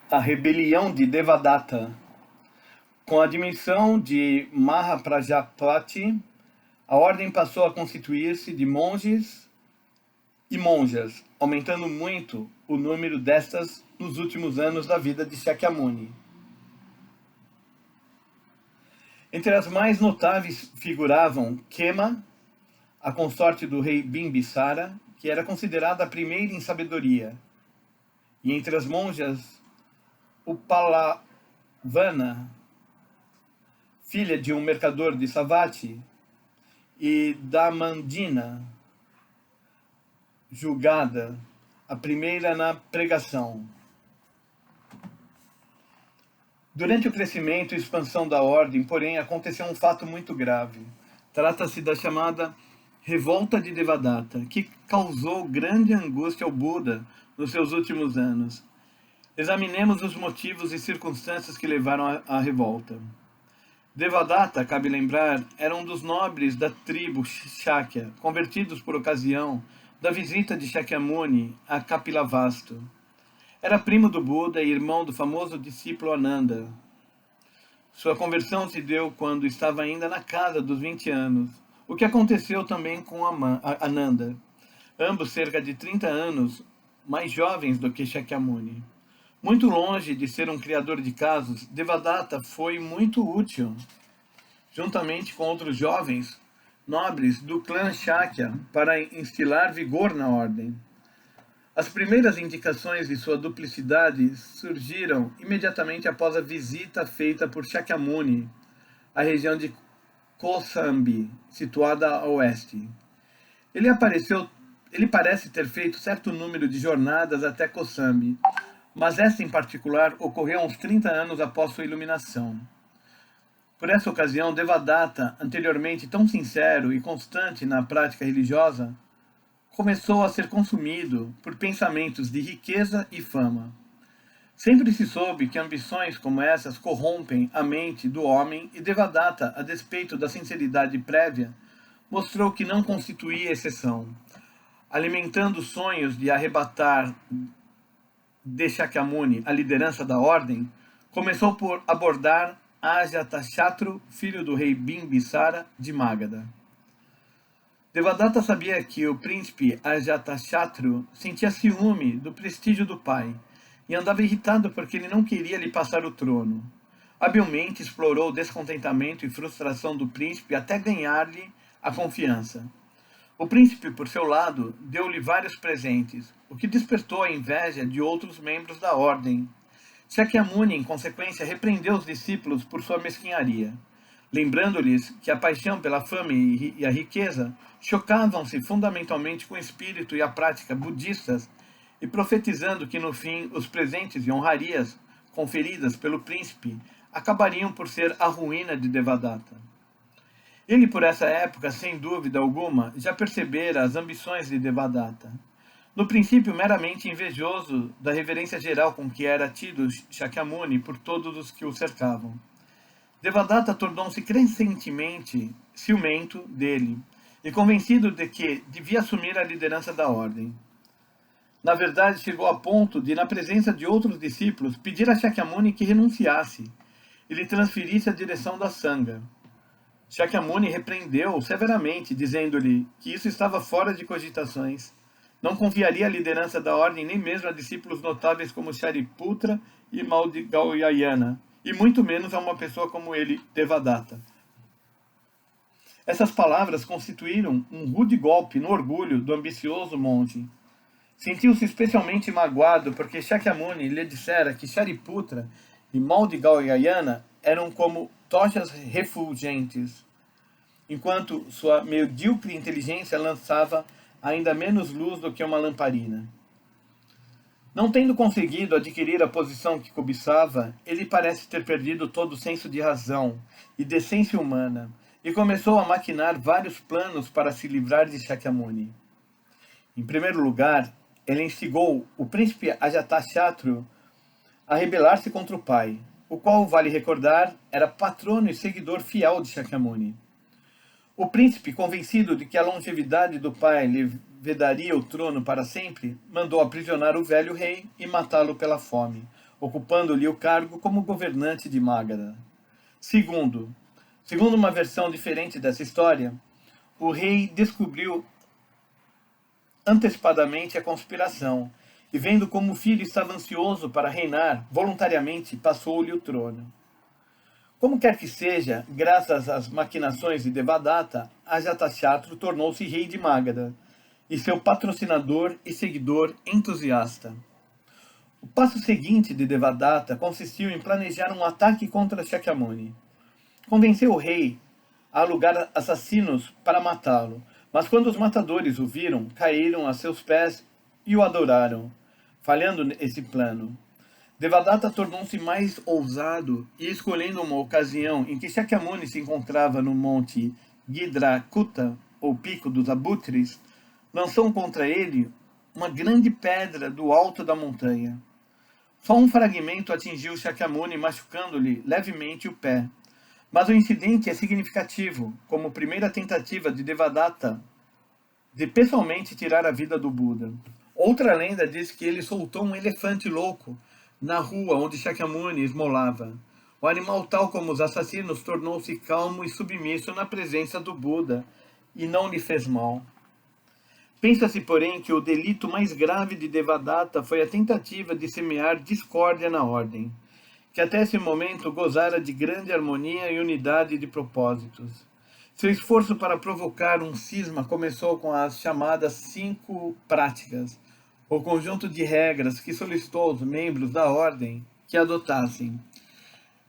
A rebelião de Devadatta. Com a admissão de Mahaprajapati, a ordem passou a constituir-se de monges e monjas, aumentando muito o número destas nos últimos anos da vida de Shakyamuni. Entre as mais notáveis figuravam Kema, a consorte do rei Bimbisara, que era considerada a primeira em sabedoria, e entre as monjas, Upalavana, filha de um mercador de Savatthi, e Damandina, julgada a primeira na pregação. Durante o crescimento e expansão da ordem, porém, aconteceu um fato muito grave. Trata-se da chamada Revolta de Devadatta, que causou grande angústia ao Buda nos seus últimos anos. Examinemos os motivos e circunstâncias que levaram à revolta. Devadatta, cabe lembrar, era um dos nobres da tribo Shakya, convertidos por ocasião da visita de Shakyamuni a Kapilavastu. Era primo do Buda e irmão do famoso discípulo Ananda. Sua conversão se deu quando estava ainda na casa dos 20 anos, o que aconteceu também com Ananda, ambos cerca de 30 anos mais jovens do que Shakyamuni. Muito longe de ser um criador de casos, Devadatta foi muito útil, juntamente com outros jovens nobres do clã Shakya, para instilar vigor na ordem. As primeiras indicações de sua duplicidade surgiram imediatamente após a visita feita por Shakyamuni à região de Kosambi, situada a oeste. Ele parece ter feito certo número de jornadas até Kosambi, mas esta em particular ocorreu uns 30 anos após sua iluminação. Por essa ocasião, Devadatta, anteriormente tão sincero e constante na prática religiosa, começou a ser consumido por pensamentos de riqueza e fama. Sempre se soube que ambições como essas corrompem a mente do homem e Devadatta, a despeito da sinceridade prévia, mostrou que não constituía exceção. Alimentando sonhos de arrebatar de Shakyamuni a liderança da ordem, começou por abordar Ajatashatru, filho do rei Bimbisara de Magadha. Devadatta sabia que o príncipe Ajatashatru sentia ciúme do prestígio do pai e andava irritado porque ele não queria lhe passar o trono. Habilmente explorou o descontentamento e frustração do príncipe até ganhar-lhe a confiança. O príncipe, por seu lado, deu-lhe vários presentes, o que despertou a inveja de outros membros da ordem. Shakyamuni, em consequência, repreendeu os discípulos por sua mesquinharia, lembrando-lhes que a paixão pela fama e a riqueza chocavam-se fundamentalmente com o espírito e a prática budistas e profetizando que, no fim, os presentes e honrarias conferidas pelo príncipe acabariam por ser a ruína de Devadatta. Ele, por essa época, sem dúvida alguma, já percebera as ambições de Devadatta. No princípio, meramente invejoso da reverência geral com que era tido Shakyamuni por todos os que o cercavam. Devadatta tornou-se crescentemente ciumento dele e convencido de que devia assumir a liderança da ordem. Na verdade, chegou a ponto de, na presença de outros discípulos, pedir a Shakyamuni que renunciasse e lhe transferisse a direção da Sangha. Shakyamuni repreendeu-o severamente, dizendo-lhe que isso estava fora de cogitações. Não confiaria a liderança da ordem nem mesmo a discípulos notáveis como Shariputra e Maudgalyayana, e muito menos a uma pessoa como ele, Devadatta. Essas palavras constituíram um rude golpe no orgulho do ambicioso monge. Sentiu-se especialmente magoado porque Shakyamuni lhe dissera que Shariputra e Maudgalyayana eram como tochas refulgentes, enquanto sua medíocre inteligência lançava ainda menos luz do que uma lamparina. Não tendo conseguido adquirir a posição que cobiçava, ele parece ter perdido todo o senso de razão e decência humana, e começou a maquinar vários planos para se livrar de Shakyamuni. Em primeiro lugar, ele instigou o príncipe Ajatashatru a rebelar-se contra o pai, o qual, vale recordar, era patrono e seguidor fiel de Shakyamuni. O príncipe, convencido de que a longevidade do pai lhe vedaria o trono para sempre, mandou aprisionar o velho rei e matá-lo pela fome, ocupando-lhe o cargo como governante de Magadha. Segundo uma versão diferente dessa história, o rei descobriu antecipadamente a conspiração e, vendo como o filho estava ansioso para reinar, voluntariamente passou-lhe o trono. Como quer que seja, graças às maquinações de Devadatta, Ajatashatru tornou-se rei de Magadha e seu patrocinador e seguidor entusiasta. O passo seguinte de Devadatta consistiu em planejar um ataque contra Shakyamuni. Convenceu o rei a alugar assassinos para matá-lo, mas quando os matadores o viram, caíram a seus pés e o adoraram, falhando esse plano. Devadatta tornou-se mais ousado e, escolhendo uma ocasião em que Shakyamuni se encontrava no monte Gidrakuta, ou Pico dos Abutres, lançou contra ele uma grande pedra do alto da montanha. Só um fragmento atingiu Shakyamuni, machucando-lhe levemente o pé. Mas o incidente é significativo, como primeira tentativa de Devadatta de pessoalmente tirar a vida do Buda. Outra lenda diz que ele soltou um elefante louco na rua onde Shakyamuni esmolava. O animal, tal como os assassinos, tornou-se calmo e submisso na presença do Buda e não lhe fez mal. Pensa-se, porém, que o delito mais grave de Devadatta foi a tentativa de semear discórdia na ordem, que até esse momento gozara de grande harmonia e unidade de propósitos. Seu esforço para provocar um cisma começou com as chamadas 5 práticas, o conjunto de regras que solicitou aos membros da ordem que adotassem.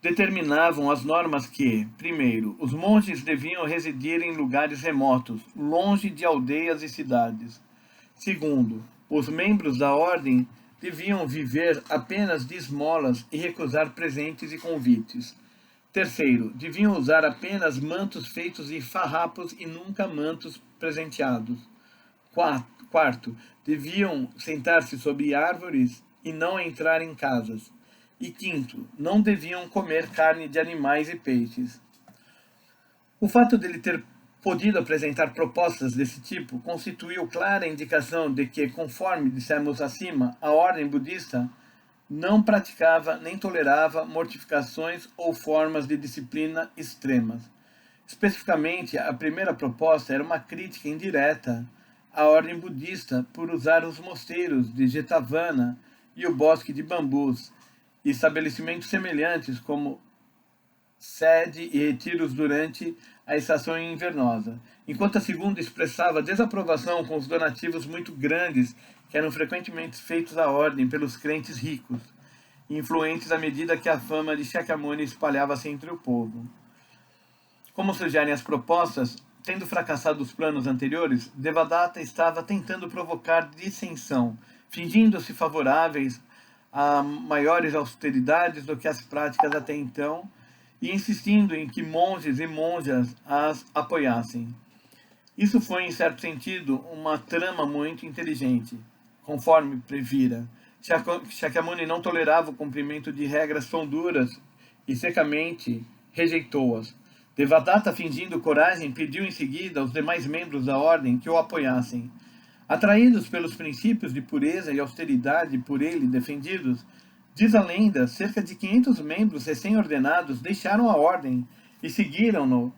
Determinavam as normas que, primeiro, os monges deviam residir em lugares remotos, longe de aldeias e cidades. Segundo, os membros da ordem deviam viver apenas de esmolas e recusar presentes e convites. Terceiro, deviam usar apenas mantos feitos de farrapos e nunca mantos presenteados. Quarto, deviam sentar-se sob árvores e não entrar em casas. E quinto, não deviam comer carne de animais e peixes. O fato dele ter podido apresentar propostas desse tipo constituiu clara indicação de que, conforme dissemos acima, a ordem budista não praticava nem tolerava mortificações ou formas de disciplina extremas. Especificamente, a primeira proposta era uma crítica indireta à ordem budista por usar os mosteiros de Jetavana e o bosque de bambus, e estabelecimentos semelhantes como sede e retiros durante a estação invernosa, enquanto a segunda expressava desaprovação com os donativos muito grandes que eram frequentemente feitos à ordem pelos crentes ricos, influentes à medida que a fama de Shakyamuni espalhava-se entre o povo. Como sugerem as propostas, tendo fracassado os planos anteriores, Devadatta estava tentando provocar dissensão, fingindo-se favoráveis a maiores austeridades do que as práticas até então, e insistindo em que monges e monjas as apoiassem. Isso foi, em certo sentido, uma trama muito inteligente, conforme previra. Shakyamuni não tolerava o cumprimento de regras tão duras e secamente rejeitou-as. Devadatta, fingindo coragem, pediu em seguida aos demais membros da ordem que o apoiassem. Atraídos pelos princípios de pureza e austeridade por ele defendidos, diz a lenda, cerca de 500 membros recém-ordenados deixaram a ordem e seguiram-no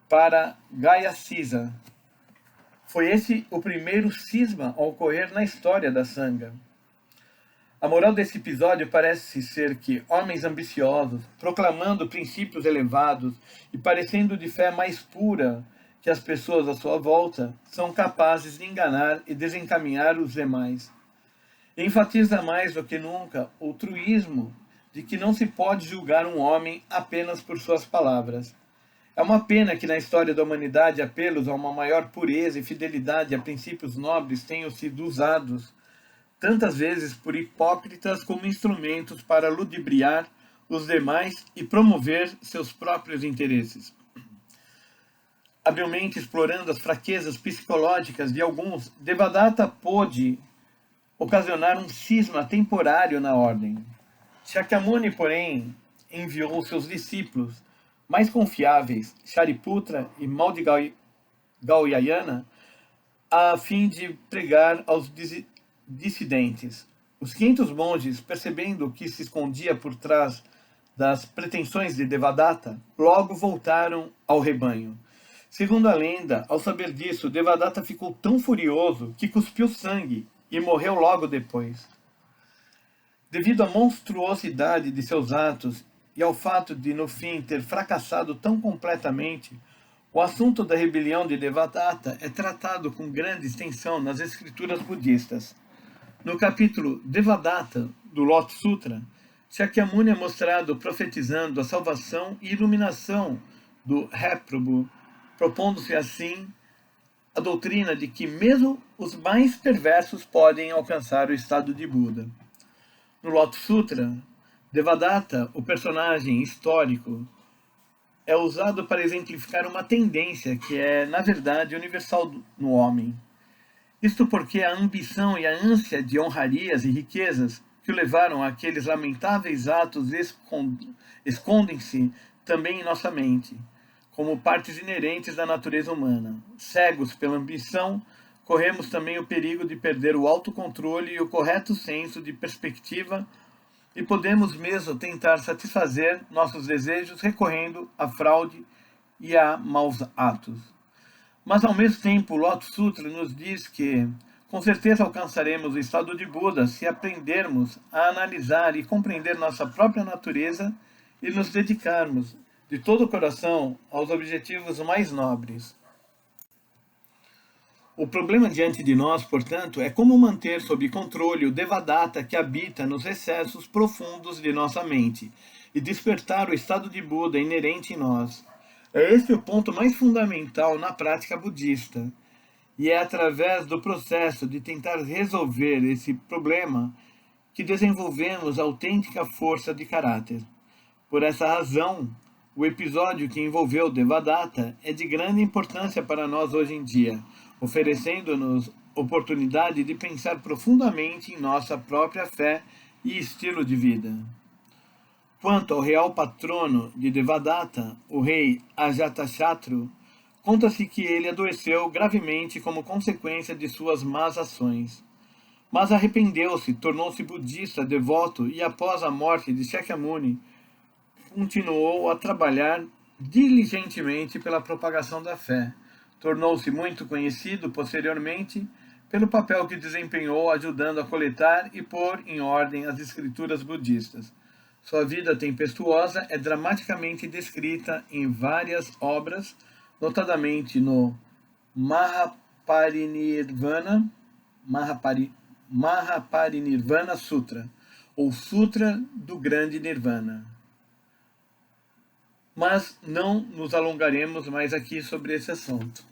para Gayasisa. Foi esse o primeiro cisma a ocorrer na história da Sangha. A moral desse episódio parece ser que homens ambiciosos, proclamando princípios elevados e parecendo de fé mais pura que as pessoas à sua volta, são capazes de enganar e desencaminhar os demais. Enfatiza mais do que nunca o truísmo de que não se pode julgar um homem apenas por suas palavras. É uma pena que na história da humanidade apelos a uma maior pureza e fidelidade a princípios nobres tenham sido usados tantas vezes por hipócritas como instrumentos para ludibriar os demais e promover seus próprios interesses. Habilmente explorando as fraquezas psicológicas de alguns, Devadatta pôde ocasionar um cisma temporário na ordem. Shakyamuni, porém, enviou seus discípulos mais confiáveis, Shariputra e Madhyayanana, a fim de pregar aos dissidentes. Os 500 monges, percebendo o que se escondia por trás das pretensões de Devadatta, logo voltaram ao rebanho. Segundo a lenda, ao saber disso, Devadatta ficou tão furioso que cuspiu sangue e morreu logo depois. Devido à monstruosidade de seus atos e ao fato de, no fim, ter fracassado tão completamente, o assunto da rebelião de Devadatta é tratado com grande extensão nas escrituras budistas. No capítulo Devadatta, do Lotus Sutra, Shakyamuni é mostrado profetizando a salvação e iluminação do réprobo, propondo-se assim a doutrina de que mesmo os mais perversos podem alcançar o estado de Buda. No Lotus Sutra, Devadatta, o personagem histórico, é usado para exemplificar uma tendência que é, na verdade, universal no homem. Isto porque a ambição e a ânsia de honrarias e riquezas que o levaram àqueles lamentáveis atos escondem-se também em nossa mente, como partes inerentes da natureza humana. Cegos pela ambição, corremos também o perigo de perder o autocontrole e o correto senso de perspectiva e podemos mesmo tentar satisfazer nossos desejos recorrendo à fraude e a maus atos. Mas ao mesmo tempo, o Lotus Sutra nos diz que com certeza alcançaremos o estado de Buda se aprendermos a analisar e compreender nossa própria natureza e nos dedicarmos de todo o coração aos objetivos mais nobres. O problema diante de nós, portanto, é como manter sob controle o Devadatta que habita nos recessos profundos de nossa mente e despertar o estado de Buda inerente em nós. É esse o ponto mais fundamental na prática budista, e é através do processo de tentar resolver esse problema que desenvolvemos a autêntica força de caráter. Por essa razão, o episódio que envolveu Devadatta é de grande importância para nós hoje em dia, oferecendo-nos oportunidade de pensar profundamente em nossa própria fé e estilo de vida. Quanto ao real patrono de Devadatta, o rei Ajatashatru, conta-se que ele adoeceu gravemente como consequência de suas más ações. Mas arrependeu-se, tornou-se budista devoto e, após a morte de Shakyamuni, continuou a trabalhar diligentemente pela propagação da fé. Tornou-se muito conhecido posteriormente pelo papel que desempenhou ajudando a coletar e pôr em ordem as escrituras budistas. Sua vida tempestuosa é dramaticamente descrita em várias obras, notadamente no Mahaparinirvana Sutra, ou Sutra do Grande Nirvana. Mas não nos alongaremos mais aqui sobre esse assunto.